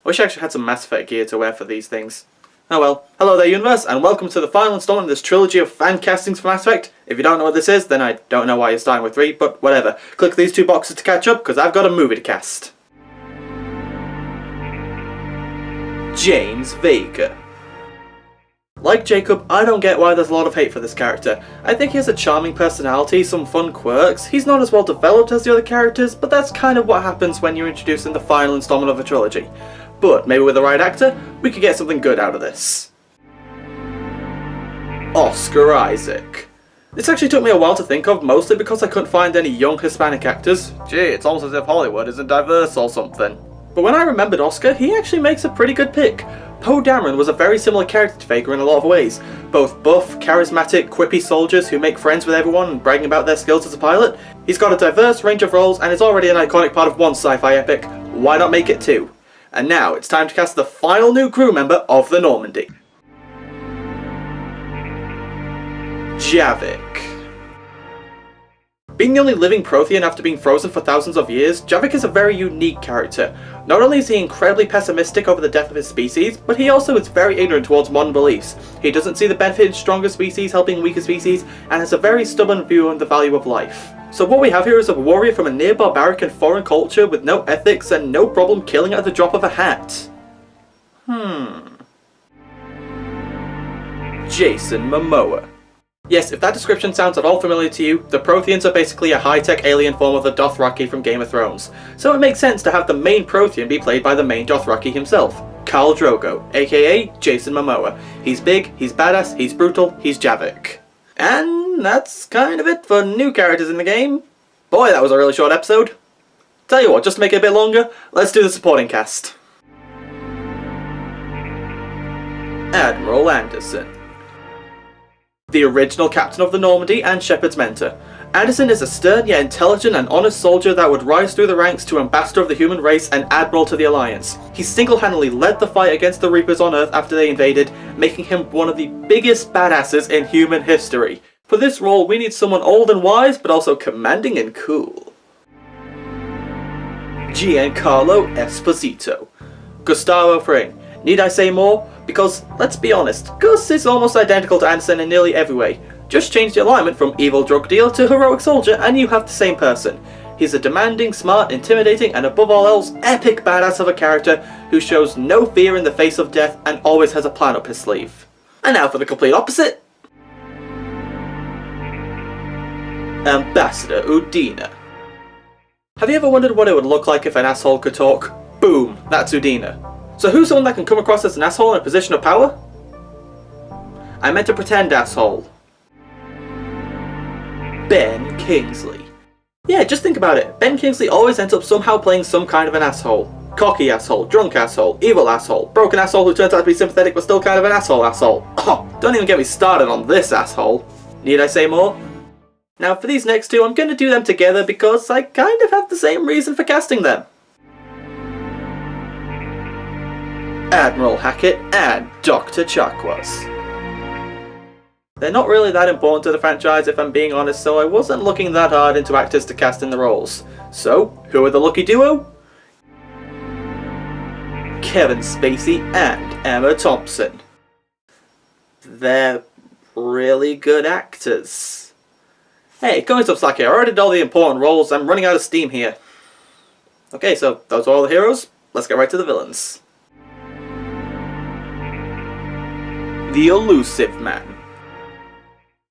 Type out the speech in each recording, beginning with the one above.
I wish I actually had some Mass Effect gear to wear for these things. Oh well. Hello there, universe, and welcome to the final installment of this trilogy of fan castings for Mass Effect. If you don't know what this is, then I don't know why you're starting with 3, but whatever. Click these 2 boxes to catch up, because I've got a movie to cast. James Vega. Like Jacob, I don't get why there's a lot of hate for this character. I think he has a charming personality, some fun quirks. He's not as well developed as the other characters, but that's kind of what happens when you're introducing the final installment of a trilogy. But maybe with the right actor, we could get something good out of this. Oscar Isaac. This actually took me a while to think of, mostly because I couldn't find any young Hispanic actors. Gee, it's almost as if Hollywood isn't diverse or something. But when I remembered Oscar, he actually makes a pretty good pick. Poe Dameron was a very similar character to Vega in a lot of ways. Both buff, charismatic, quippy soldiers who make friends with everyone and bragging about their skills as a pilot. He's got a diverse range of roles and is already an iconic part of one sci-fi epic. Why not make it 2? And now it's time to cast the final new crew member of the Normandy. Javic. Being the only living Prothean after being frozen for thousands of years, Javic is a very unique character. Not only is he incredibly pessimistic over the death of his species, but he also is very ignorant towards modern beliefs. He doesn't see the benefit in stronger species helping weaker species, and has a very stubborn view on the value of life. So what we have here is a warrior from a near barbaric and foreign culture with no ethics and no problem killing at the drop of a hat. Jason Momoa. Yes, if that description sounds at all familiar to you, the Protheans are basically a high-tech alien form of the Dothraki from Game of Thrones. So it makes sense to have the main Prothean be played by the main Dothraki himself, Khal Drogo, aka Jason Momoa. He's big, he's badass, he's brutal, he's Javic. And that's kind of it for new characters in the game. Boy, that was a really short episode. Tell you what, just to make it a bit longer, let's do the supporting cast. Admiral Anderson. The original captain of the Normandy and Shepard's mentor. Anderson is a stern yet intelligent and honest soldier that would rise through the ranks to ambassador of the human race and admiral to the Alliance. He single-handedly led the fight against the Reapers on Earth after they invaded, making him one of the biggest badasses in human history. For this role, we need someone old and wise, but also commanding and cool. Giancarlo Esposito. Gustavo Fring. Need I say more? Because, let's be honest, Gus is almost identical to Anderson in nearly every way. Just change the alignment from evil drug dealer to heroic soldier and you have the same person. He's a demanding, smart, intimidating, and above all else, epic badass of a character who shows no fear in the face of death and always has a plan up his sleeve. And now for the complete opposite. Ambassador Adina. Have you ever wondered what it would look like if an asshole could talk? Boom, that's Adina. So who's someone that can come across as an asshole in a position of power? I meant a pretend asshole. Ben Kingsley. Yeah, just think about it. Ben Kingsley always ends up somehow playing some kind of an asshole. Cocky asshole, drunk asshole, evil asshole, broken asshole who turns out to be sympathetic but still kind of an asshole. Oh, don't even get me started on this asshole. Need I say more? Now for these next 2, I'm going to do them together because I kind of have the same reason for casting them. Admiral Hackett and Dr. Chakwas. They're not really that important to the franchise if I'm being honest, so I wasn't looking that hard into actors to cast in the roles. So, who are the lucky duo? Kevin Spacey and Emma Thompson. They're really good actors. Hey, going some slack here, I already did all the important roles, I'm running out of steam here. Okay, so those are all the heroes, let's get right to the villains. The Illusive Man.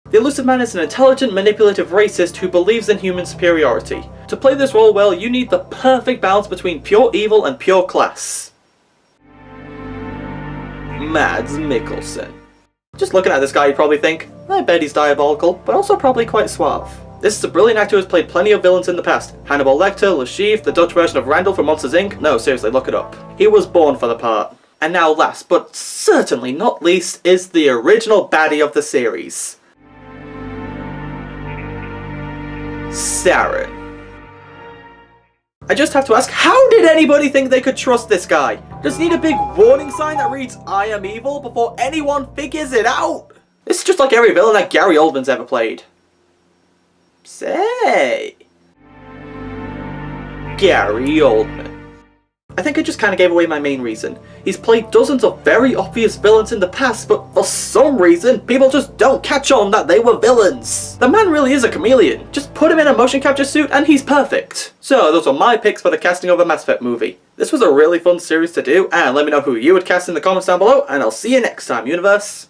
The Illusive Man is an intelligent, manipulative racist who believes in human superiority. To play this role well, you need the perfect balance between pure evil and pure class. Mads Mikkelsen. Just looking at this guy, you'd probably think, I bet he's diabolical, but also probably quite suave. This is a brilliant actor who has played plenty of villains in the past. Hannibal Lecter, Lashif, the Dutch version of Randall from Monsters Inc. No, seriously, look it up. He was born for the part. And now last, but certainly not least, is the original baddie of the series. Saren. I just have to ask, how did anybody think they could trust this guy? Does he need a big warning sign that reads, I am evil, before anyone figures it out? This is just like every villain that Gary Oldman's ever played. Say. Gary Oldman. I think I just kind of gave away my main reason. He's played dozens of very obvious villains in the past, but for some reason, people just don't catch on that they were villains. The man really is a chameleon. Just put him in a motion capture suit and he's perfect. So those were my picks for the casting of a Mass Effect movie. This was a really fun series to do, and let me know who you would cast in the comments down below, and I'll see you next time, universe.